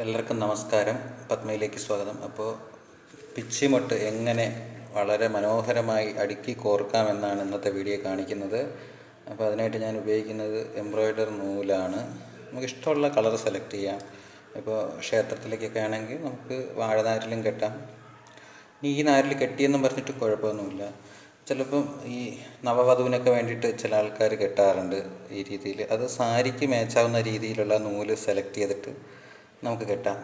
എല്ലാവർക്കും നമസ്കാരം. പത്മയിലേക്ക് സ്വാഗതം. അപ്പോൾ പിച്ചിമൊട്ട് എങ്ങനെ വളരെ മനോഹരമായി അടുക്കി കോർക്കാമെന്നാണ് ഇന്നത്തെ വീഡിയോ കാണിക്കുന്നത്. അപ്പോൾ അതിനായിട്ട് ഞാൻ ഉപയോഗിക്കുന്നത് എംബ്രോയ്ഡർ നൂലാണ്. നമുക്ക് ഇഷ്ടമുള്ള കളർ സെലക്ട് ചെയ്യാം. ഇപ്പോൾ ക്ഷേത്രത്തിലേക്കൊക്കെ ആണെങ്കിൽ നമുക്ക് വാഴനാരിലും കെട്ടാം. ഈ നാരിൽ കെട്ടിയെന്നും പറഞ്ഞിട്ട് കുഴപ്പമൊന്നുമില്ല. ചിലപ്പം ഈ നവവധുവിനൊക്കെ വേണ്ടിയിട്ട് ചില ആൾക്കാർ കെട്ടാറുണ്ട് ഈ രീതിയിൽ. അത് സാരിക്ക് മാച്ചാവുന്ന രീതിയിലുള്ള നൂല് സെലക്ട് ചെയ്തിട്ട് നമുക്ക് കെട്ടാം.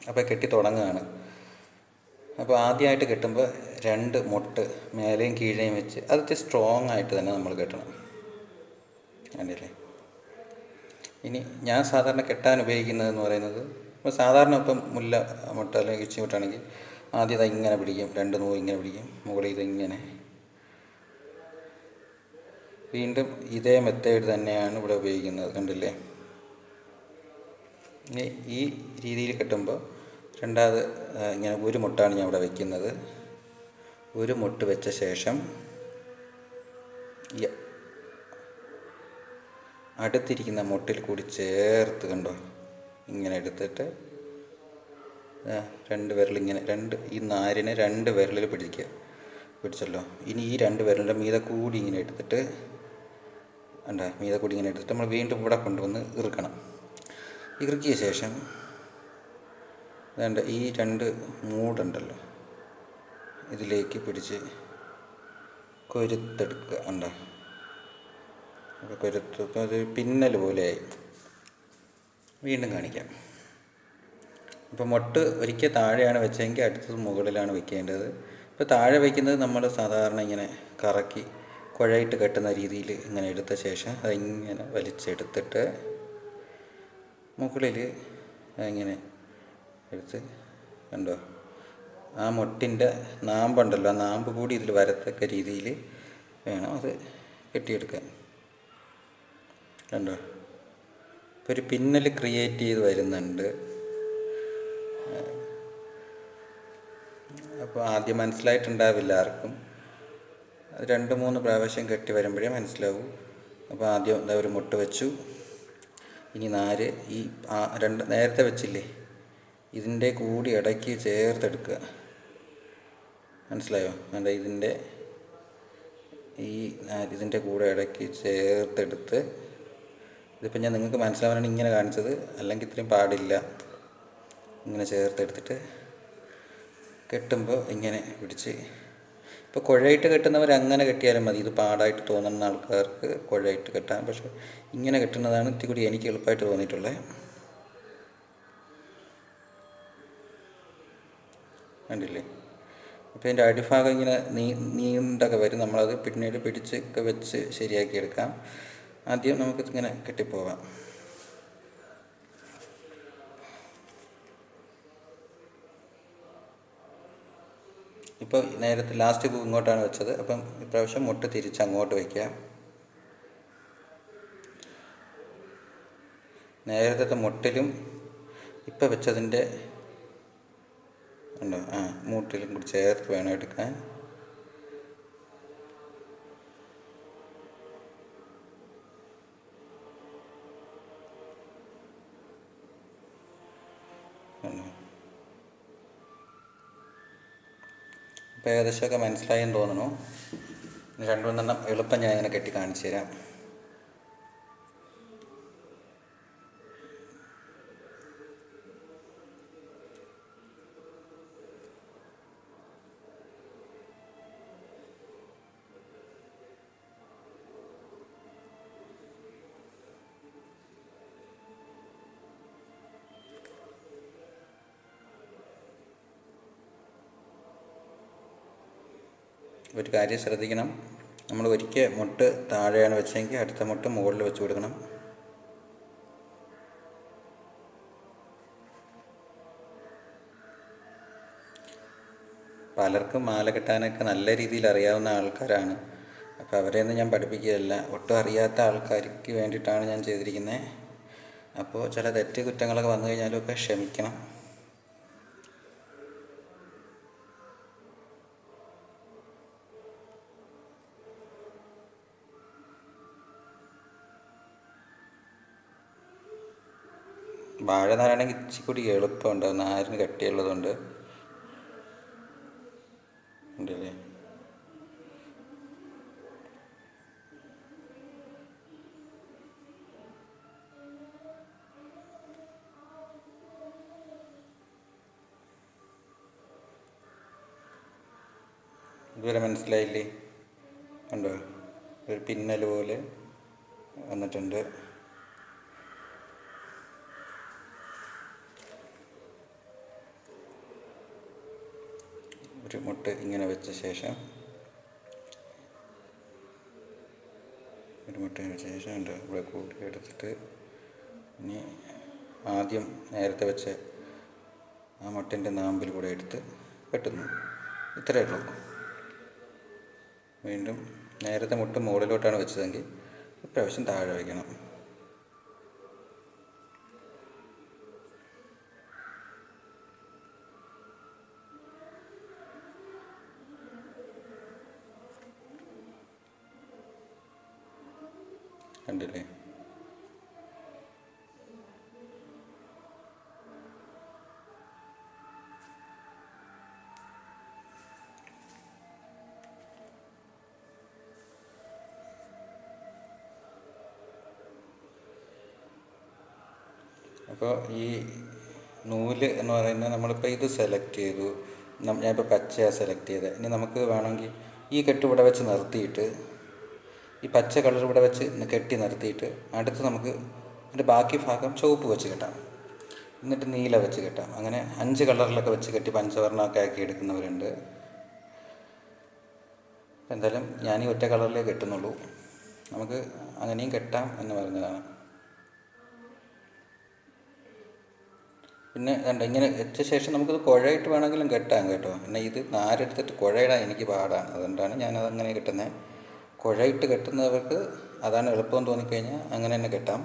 അപ്പോൾ കെട്ടി തുടങ്ങുകയാണ്. അപ്പോൾ ആദ്യമായിട്ട് കെട്ടുമ്പോൾ 2 മുട്ട് മേലെയും കീഴേയും വെച്ച് അത് സ്ട്രോങ് ആയിട്ട് തന്നെ നമ്മൾ കെട്ടണം. കണ്ടില്ലേ? ഇനി ഞാൻ സാധാരണ കെട്ടാൻ ഉപയോഗിക്കുന്നതെന്ന് പറയുന്നത്, ഇപ്പോൾ സാധാരണ ഇപ്പം മുല്ല മുട്ട അല്ലെങ്കിൽ ഇച്ചി മുട്ടാണെങ്കിൽ ആദ്യം ഇത് ഇങ്ങനെ പിടിക്കും, 2 നൂല് ഇങ്ങനെ പിടിക്കും, മുകളിൽ ഇതിങ്ങനെ. വീണ്ടും ഇതേ മെത്തേഡ് തന്നെയാണ് ഇവിടെ ഉപയോഗിക്കുന്നത്. കണ്ടില്ലേ? ഇനി ഈ രീതിയിൽ കെട്ടുമ്പോൾ രണ്ടാമത് ഇങ്ങനെ ഒരു മുട്ടാണ് ഞാൻ ഇവിടെ വയ്ക്കുന്നത്. ഒരു മുട്ട് വെച്ച ശേഷം ഈ അടുത്തിരിക്കുന്ന മുട്ടിൽ കൂടി ചേർത്ത്, കണ്ടോ, ഇങ്ങനെ എടുത്തിട്ട് 2 വിരൽ ഇങ്ങനെ ഈ നാരിനെ 2 വിരലിൽ പിടിച്ചല്ലോ. ഇനി ഈ 2 വിരലിൻ്റെ മീതെ കൂടി ഇങ്ങനെ എടുത്തിട്ട് നമ്മൾ വീണ്ടും ഇവിടെ കൊണ്ടുവന്ന് ഇറുക്കണം. ഇറുക്കിയ ശേഷം വേണ്ട ഈ 2 മൂടുണ്ടല്ലോ, ഇതിലേക്ക് പിടിച്ച് കൊരുത്തെടുക്കുക. അപ്പോൾ കൊരുത്തപ്പോൾ അത് പിന്നൽ പോലെയായി. വീണ്ടും കാണിക്കാം. ഇപ്പോൾ മുട്ട് ഒരിക്കൽ താഴെയാണ് വെച്ചെങ്കിൽ അടുത്തത് മുകളിലാണ് വെക്കേണ്ടത്. ഇപ്പോൾ താഴെ വയ്ക്കുന്നത് നമ്മൾ സാധാരണ ഇങ്ങനെ കറക്കി കുഴയിട്ട് കെട്ടുന്ന രീതിയിൽ ഇങ്ങനെ എടുത്ത ശേഷം അതിങ്ങനെ വലിച്ചെടുത്തിട്ട് മുകളിൽ ഇങ്ങനെ എടുത്ത്, കണ്ടോ, ആ മുട്ടിൻ്റെ നാമ്പുണ്ടല്ലോ, ആ നാമ്പ് കൂടി ഇതിൽ വരത്തക്ക രീതിയിൽ വേണം അത് കെട്ടിയെടുക്കാൻ. കണ്ടോ? ഇപ്പോൾ ഒരു പിന്നൽ ക്രിയേറ്റ് ചെയ്ത് വരുന്നുണ്ട്. അപ്പോൾ ആദ്യം മനസ്സിലായിട്ടുണ്ടാവില്ല ആർക്കും. 2-3 പ്രാവശ്യം കെട്ടി വരുമ്പോഴേ മനസ്സിലാവൂ. അപ്പോൾ ആദ്യം ഒരു മുട്ട് വെച്ചു. ഇനി നാര് ഈ നേരത്തെ വെച്ചില്ലേ, ഇതിൻ്റെ കൂടി ഇടയ്ക്ക് ചേർത്തെടുക്കുക. മനസ്സിലായോ? ഇതിൻ്റെ കൂടെ ഇടയ്ക്ക് ചേർത്തെടുത്ത്, ഇതിപ്പോൾ ഞാൻ നിങ്ങൾക്ക് മനസ്സിലാവാനാണ് ഇങ്ങനെ കാണിച്ചത്, അല്ലെങ്കിൽ ഇത്രയും പാടില്ല. ഇങ്ങനെ ചേർത്തെടുത്തിട്ട് കെട്ടുമ്പോൾ ഇങ്ങനെ പിടിച്ച്, ഇപ്പോൾ കുഴയിട്ട് കെട്ടുന്നവർ അങ്ങനെ കെട്ടിയാലും മതി. ഇത് പാടായിട്ട് തോന്നുന്ന ആൾക്കാർക്ക് കുഴയിട്ട് കെട്ടാം. പക്ഷെ ഇങ്ങനെ കെട്ടുന്നതാണ് ഇത്തിരി കൂടി എനിക്ക് എളുപ്പമായിട്ട് തോന്നിയിട്ടുള്ളത്. കണ്ടില്ലേ? അപ്പോൾ ഇതിൻ്റെ അടിഭാഗം ഇങ്ങനെ നീണ്ടൊക്കെ വരും. നമ്മളത് പിന്നീട് പിടിച്ചൊക്കെ വെച്ച് ശരിയാക്കി എടുക്കാം. ആദ്യം നമുക്കിങ്ങനെ കെട്ടിപ്പോവാം. ഇപ്പോൾ നേരത്തെ ലാസ്റ്റ് ഇങ്ങോട്ടാണ് വെച്ചത്. അപ്പം ഇപ്രാവശ്യം മുട്ട് തിരിച്ച് അങ്ങോട്ട് വയ്ക്കുക. നേരത്തെ മുട്ടിലും ഇപ്പം വെച്ചതിൻ്റെ ഉണ്ടോ മൂട്ടിലും കൂടി ചേർത്ത് വേണം എടുക്കാൻ. ഇപ്പോൾ ഏകദേശമൊക്കെ മനസ്സിലായെന്ന് തോന്നുന്നു. 2-3 എളുപ്പം ഞാൻ ഇങ്ങനെ കെട്ടി കാണിച്ചു തരാം. ഒരു കാര്യം ശ്രദ്ധിക്കണം, നമ്മൾ ഒരിക്കൽ മുട്ട് താഴെയാണ് വെച്ചെങ്കിൽ അടുത്ത മുട്ട് മുകളിൽ വെച്ച് കൊടുക്കണം. പലർക്കും മാല കെട്ടാനൊക്കെ നല്ല രീതിയിൽ അറിയാവുന്ന ആൾക്കാരാണ്. അപ്പോൾ അവരെയൊന്നും ഞാൻ പഠിപ്പിക്കുകയല്ല. ഒട്ടും അറിയാത്ത ആൾക്കാർക്ക് വേണ്ടിയിട്ടാണ് ഞാൻ ചെയ്തിരിക്കുന്നത്. അപ്പോൾ ചില തെറ്റ് കുറ്റങ്ങളൊക്കെ വന്നു കഴിഞ്ഞാലും ഒക്കെ ക്ഷമിക്കണം. വാഴനാരാണെങ്കിൽ ഇച്ചിരി കൂടി എളുപ്പമുണ്ട്, നാരിന് കട്ടിയുള്ളതുകൊണ്ട്. ഉണ്ടല്ലേ? ഇതുവരെ മനസ്സിലായില്ലേ? കണ്ടോ, ഒരു പിന്നൽ പോലെ വന്നിട്ടുണ്ട്. ഒരു മുട്ട ഇങ്ങനെ വെച്ച ശേഷം ഉണ്ട് ഇവിടെ കൂട്ടി എടുത്തിട്ട് ഇനി ആദ്യം നേരത്തെ വെച്ച ആ മുട്ടൻ്റെ നാമ്പിൽ കൂടെ എടുത്ത് വെട്ടുന്നു. ഇത്രയേ ഉള്ളൂ. വീണ്ടും നേരത്തെ മുട്ട മുകളിലോട്ടാണ് വെച്ചതെങ്കിൽ ഇപ്രാവശ്യം താഴെ വയ്ക്കണം. കണ്ടില്ലേ? അപ്പോൾ ഈ നൂല് എന്ന് പറയുന്നത് നമ്മളിപ്പോൾ ഇത് സെലക്ട് ചെയ്തു. ഞാനിപ്പോൾ പച്ചയാണ് സെലക്ട് ചെയ്തത്. ഇനി നമുക്ക് വേണമെങ്കിൽ ഈ കെട്ട് ഇവിടെ വെച്ച് നിർത്തിയിട്ട് ഈ പച്ച കളർ ഇവിടെ വെച്ച് കെട്ടി നിർത്തിയിട്ട് അടുത്ത് നമുക്ക് അതിൻ്റെ ബാക്കി ഭാഗം ചുവപ്പ് വെച്ച് കെട്ടാം, എന്നിട്ട് നീല വെച്ച് കെട്ടാം. അങ്ങനെ 5 കളറിലൊക്കെ വെച്ച് കെട്ടി പഞ്ചവർണ്ണമൊക്കെ ആക്കി എടുക്കുന്നവരുണ്ട്. എന്തായാലും ഞാൻ ഈ ഒറ്റ കളറിലേ കെട്ടുന്നുള്ളൂ. നമുക്ക് അങ്ങനെയും കെട്ടാം എന്ന് പറഞ്ഞതാണ്. പിന്നെ ഇങ്ങനെ വെച്ച ശേഷം നമുക്കിത് കുഴയിട്ട് വേണമെങ്കിലും കെട്ടാം കേട്ടോ. പിന്നെ ഇത് നാരെടുത്തിട്ട് കുഴയിടാൻ എനിക്ക് പാടാണ്, അതുകൊണ്ടാണ് ഞാനതങ്ങനെ കെട്ടുന്നത്. കുഴയിട്ട് കെട്ടുന്നവർക്ക് അതാണ് എളുപ്പം തോന്നിക്കഴിഞ്ഞാൽ അങ്ങനെ തന്നെ കെട്ടാം.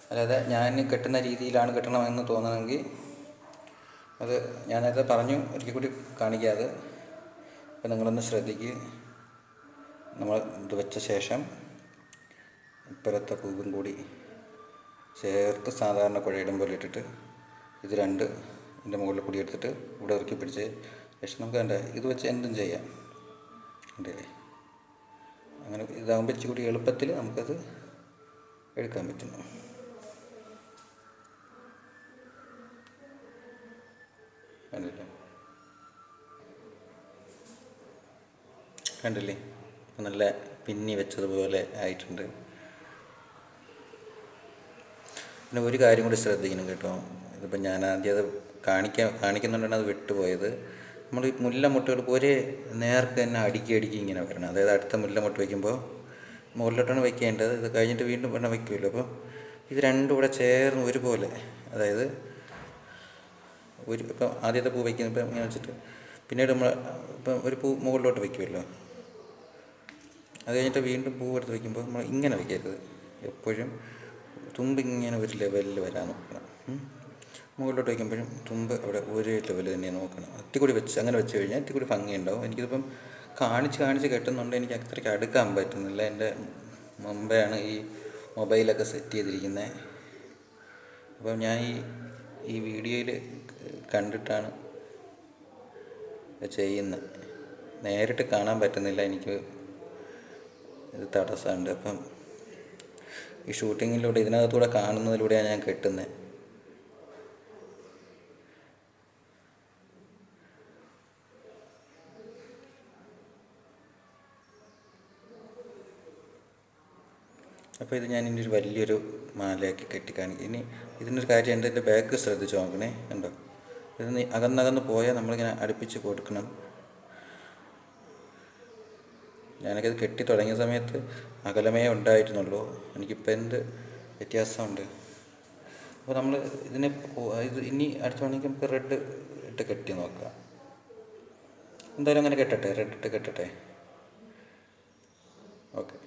അല്ലാതെ ഞാൻ കെട്ടുന്ന രീതിയിലാണ് കെട്ടണമെന്ന് തോന്നണമെങ്കിൽ അത് ഞാനത് പറഞ്ഞു ഒരിക്കൽ കൂടി കാണിക്കാതെ. അപ്പം നിങ്ങളൊന്ന് ശ്രദ്ധിക്കുക. നമ്മൾ ഇത് വെച്ച ശേഷം ഇപ്പുറത്തെ പൂവും കൂടി ചേർത്ത് സാധാരണ കുഴയിടും പോലെ ഇട്ടിട്ട് ഇത് രണ്ട് ഇതിൻ്റെ മുകളിൽ കൂടി എടുത്തിട്ട് ഇവിടെ ഇറക്കി പിടിച്ച് ശേഷം നമുക്ക് വേണ്ട ഇത് വെച്ച് എന്തും ചെയ്യാം. അല്ലേ? അങ്ങനെ ഇതാകുമ്പോൾ ഇച്ചിരി കൂടി എളുപ്പത്തിൽ നമുക്കത് എടുക്കാൻ പറ്റുന്നു. കണ്ടില്ലേ? നല്ല പിന്നി വെച്ചതുപോലെ ആയിട്ടുണ്ട്. പിന്നെ ഒരു കാര്യം കൂടി ശ്രദ്ധിക്കണം കേട്ടോ. ഇതിപ്പോൾ ഞാൻ ആദ്യം അത് കാണിക്കുന്നുണ്ടാണ് അത് വിട്ടുപോയത്. നമ്മൾ ഈ മുല്ലമുട്ടുകൾ ഒരേ നേർക്ക് തന്നെ അടുക്കി ഇങ്ങനെ വരണം. അതായത് അടുത്ത മുല്ലമുട്ട് വയ്ക്കുമ്പോൾ മുകളിലോട്ടാണ് വയ്ക്കേണ്ടത്. ഇത് കഴിഞ്ഞിട്ട് വീണ്ടും പെണ്ണം വയ്ക്കുമല്ലോ. അപ്പോൾ ഇത് രണ്ടും കൂടെ ചേർന്ന് ഒരുപോലെ, അതായത് ഇപ്പം ആദ്യത്തെ പൂ വയ്ക്കുന്നത് ഇപ്പം ഇങ്ങനെ വെച്ചിട്ട് പിന്നീട് നമ്മൾ ഇപ്പം ഒരു പൂ മുകളിലോട്ട് വയ്ക്കുമല്ലോ, അത് കഴിഞ്ഞിട്ട് വീണ്ടും പൂ എടുത്ത് വയ്ക്കുമ്പോൾ നമ്മൾ ഇങ്ങനെ വയ്ക്കരുത്. എപ്പോഴും തുമ്പ് ഇങ്ങനെ ഒരു ലെവലിൽ വരാൻ നോക്കണം. മുകളിലോട്ട് വയ്ക്കുമ്പോഴും തുമ്പ് അവിടെ ഒരു ലെവൽ തന്നെ നോക്കണം. അത്തിക്കൂടി വെച്ച് അങ്ങനെ വെച്ച് കഴിഞ്ഞാൽ അത്തിക്കൂടി ഭംഗിയുണ്ടാവും. എനിക്കിതിപ്പം കാണിച്ച് കെട്ടുന്നുണ്ട്, എനിക്ക് അത്രയ്ക്ക് അടുക്കാൻ പറ്റുന്നില്ല. എൻ്റെ മുമ്പെയാണ് ഈ മൊബൈലൊക്കെ സെറ്റ് ചെയ്തിരിക്കുന്നത്. അപ്പം ഞാൻ ഈ വീഡിയോയിൽ കണ്ടിട്ടാണ് ചെയ്യുന്നത്. നേരിട്ട് കാണാൻ പറ്റുന്നില്ല, എനിക്ക് ഇത് തടസ്സമുണ്ട്. അപ്പം ഈ ഷൂട്ടിങ്ങിലൂടെ ഇതിനകത്തൂടെ കാണുന്നതിലൂടെയാണ് ഞാൻ കെട്ടുന്നത്. അപ്പോൾ ഇത് ഞാൻ ഇനി ഒരു വലിയൊരു മാലയാക്കി കെട്ടിക്കാണിക്കും. ഇനി ഇതിനൊരു കാര്യമുണ്ട്, എൻ്റെ ബാക്ക് ശ്രദ്ധിച്ച് നോക്കണേ. കണ്ടോ, ഇത് അകന്നകന്ന് പോയാൽ നമ്മളിങ്ങനെ അടുപ്പിച്ച് കൊടുക്കണം. ഞാനൊക്കെ ഇത് കെട്ടി തുടങ്ങിയ സമയത്ത് അകലമേ ഉണ്ടായിരുന്നുള്ളൂ. എനിക്കിപ്പോൾ എന്ത് വ്യത്യാസമുണ്ട്. അപ്പോൾ നമ്മൾ ഇത് ഇനി അടുത്ത വേണമെങ്കിൽ നമുക്ക് റെഡ് ഇട്ട് കെട്ടി നോക്കാം. എന്തായാലും അങ്ങനെ കെട്ടട്ടെ, റെഡ് ഇട്ട് കെട്ടട്ടെ. ഓക്കെ.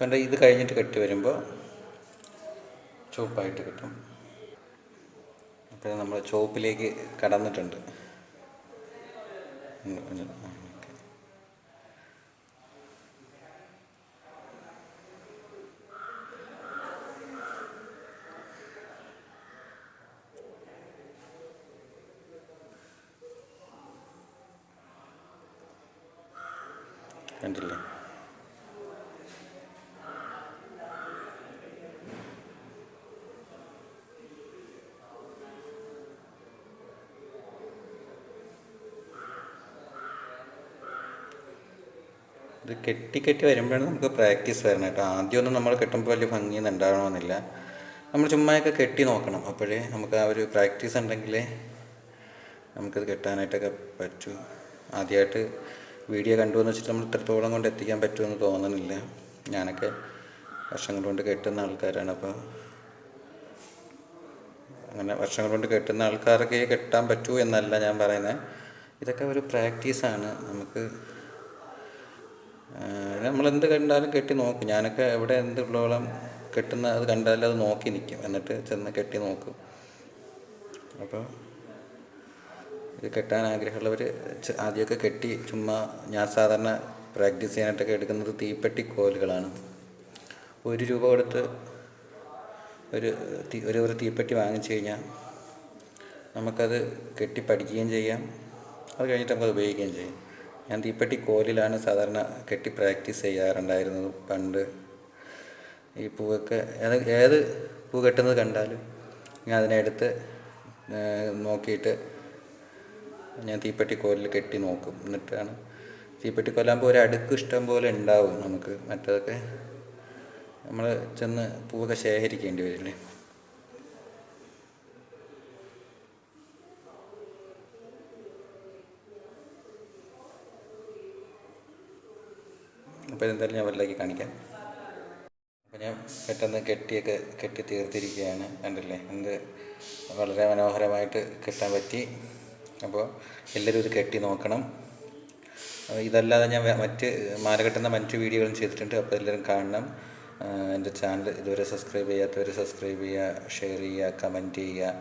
കണ്ട ഇത് കഴിഞ്ഞിട്ട് കെട്ടി വരുമ്പോൾ ചുവപ്പായിട്ട് കിട്ടും. അപ്പോൾ നമ്മൾ ചുവപ്പിലേക്ക് കടന്നിട്ടുണ്ട്. കണ്ടില്ലേ? ഇത് കെട്ടി കെട്ടി വരുമ്പോഴാണ് നമുക്ക് പ്രാക്ടീസ് വരണം കേട്ടോ. ആദ്യമൊന്നും നമ്മൾ കെട്ടുമ്പോൾ വലിയ ഭംഗിയൊന്നും ഉണ്ടാകണമെന്നില്ല. നമ്മൾ ചുമ്മായൊക്കെ കെട്ടി നോക്കണം. അപ്പോഴേ നമുക്ക് ആ ഒരു പ്രാക്ടീസ് ഉണ്ടെങ്കിലേ നമുക്കത് കെട്ടാനായിട്ടൊക്കെ പറ്റൂ. ആദ്യമായിട്ട് വീഡിയോ കണ്ടുവെന്ന് വെച്ചിട്ട് നമ്മൾ ഇത്രത്തോളം കൊണ്ട് എത്തിക്കാൻ പറ്റുമെന്ന് തോന്നുന്നില്ല. ഞാനൊക്കെ വർഷങ്ങൾ കൊണ്ട് കെട്ടുന്ന ആൾക്കാരാണ്. അപ്പോൾ അങ്ങനെ വർഷങ്ങൾ കൊണ്ട് കെട്ടുന്ന ആൾക്കാരൊക്കെ കെട്ടാൻ പറ്റൂ എന്നല്ല ഞാൻ പറയുന്നത്. ഇതൊക്കെ ഒരു പ്രാക്ടീസാണ്. നമ്മളെന്ത് കണ്ടാലും കെട്ടി നോക്കും. ഞാനൊക്കെ എവിടെ എന്തുള്ളോളം കെട്ടുന്ന അത് കണ്ടാലും അത് നോക്കി നിൽക്കും, എന്നിട്ട് ചെന്ന് കെട്ടി നോക്കും. അപ്പോൾ ഇത് കെട്ടാൻ ആഗ്രഹമുള്ളവർ ആദ്യമൊക്കെ കെട്ടി ചുമ്മാ, ഞാൻ സാധാരണ പ്രാക്ടീസ് ചെയ്യാനായിട്ടൊക്കെ എടുക്കുന്നത് തീപ്പെട്ടി കോലുകളാണ്. 1 രൂപ കൊടുത്ത് ഒരു തീപ്പെട്ടി വാങ്ങിച്ചു കഴിഞ്ഞാൽ നമുക്കത് കെട്ടി പഠിക്കുകയും ചെയ്യാം, അത് കഴിഞ്ഞിട്ട് നമുക്കത് ഉപയോഗിക്കുകയും ചെയ്യും. ഞാൻ തീപ്പെട്ടി കോലിലാണ് സാധാരണ കെട്ടി പ്രാക്ടീസ് ചെയ്യാറുണ്ടായിരുന്നത് പണ്ട്. ഈ പൂവൊക്കെ ഏത് പൂ കെട്ടുന്നത് കണ്ടാലും ഞാൻ അതിനെടുത്ത് നോക്കിയിട്ട് ഞാൻ തീപ്പെട്ടി കോലിൽ കെട്ടി നോക്കും. എന്നിട്ടാണ് തീപ്പെട്ടി കോലാകുമ്പോൾ ഒരു അടുക്ക് ഇഷ്ടം പോലെ ഉണ്ടാവും നമുക്ക്. മറ്റതൊക്കെ നമ്മൾ ചെന്ന് പൂവൊക്കെ ശേഖരിക്കേണ്ടി വരില്ലേ. അപ്പോൾ എന്തായാലും ഞാൻ വലുതാക്കി കാണിക്കാം. അപ്പോൾ ഞാൻ പെട്ടെന്ന് കെട്ടി തീർത്തിരിക്കുകയാണ്. കണ്ടില്ലേ, എന്ത് വളരെ മനോഹരമായിട്ട് കെട്ടാൻ പറ്റി. അപ്പോൾ എല്ലാവരും ഇത് കെട്ടി നോക്കണം. ഇതല്ലാതെ ഞാൻ മാല കെട്ടുന്ന മറ്റു വീഡിയോകളും ചെയ്തിട്ടുണ്ട്. അപ്പോൾ എല്ലാവരും കാണണം. എൻ്റെ ചാനൽ ഇതുവരെ സബ്സ്ക്രൈബ് ചെയ്യാത്തവർ സബ്സ്ക്രൈബ് ചെയ്യുക, ഷെയർ ചെയ്യുക, കമൻറ്റ് ചെയ്യുക.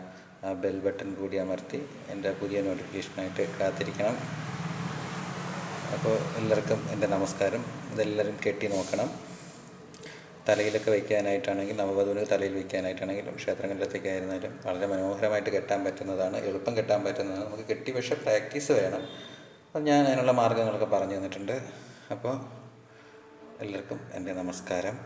ആ ബെൽ ബട്ടൺ കൂടി അമർത്തി എൻ്റെ പുതിയ നോട്ടിഫിക്കേഷനായിട്ട് കാത്തിരിക്കണം. അപ്പോൾ എല്ലാവർക്കും എൻ്റെ നമസ്കാരം. ഇതെല്ലാവരും കെട്ടി നോക്കണം. തലയിലൊക്കെ വയ്ക്കാനായിട്ടാണെങ്കിൽ, നവവധുവിന് തലയിൽ വയ്ക്കാനായിട്ടാണെങ്കിലും ക്ഷേത്രങ്ങളിലത്തേക്ക് ആയിരുന്നാലും വളരെ മനോഹരമായിട്ട് കെട്ടാൻ പറ്റുന്നതാണ്, എളുപ്പം കെട്ടാൻ പറ്റുന്നതാണ്. നമുക്ക് കെട്ടി പക്ഷേ പ്രാക്ടീസ് വേണം. അപ്പോൾ ഞാൻ അതിനുള്ള മാർഗ്ഗങ്ങളൊക്കെ പറഞ്ഞു തന്നിട്ടുണ്ട്. അപ്പോൾ എല്ലാവർക്കും എൻ്റെ നമസ്കാരം.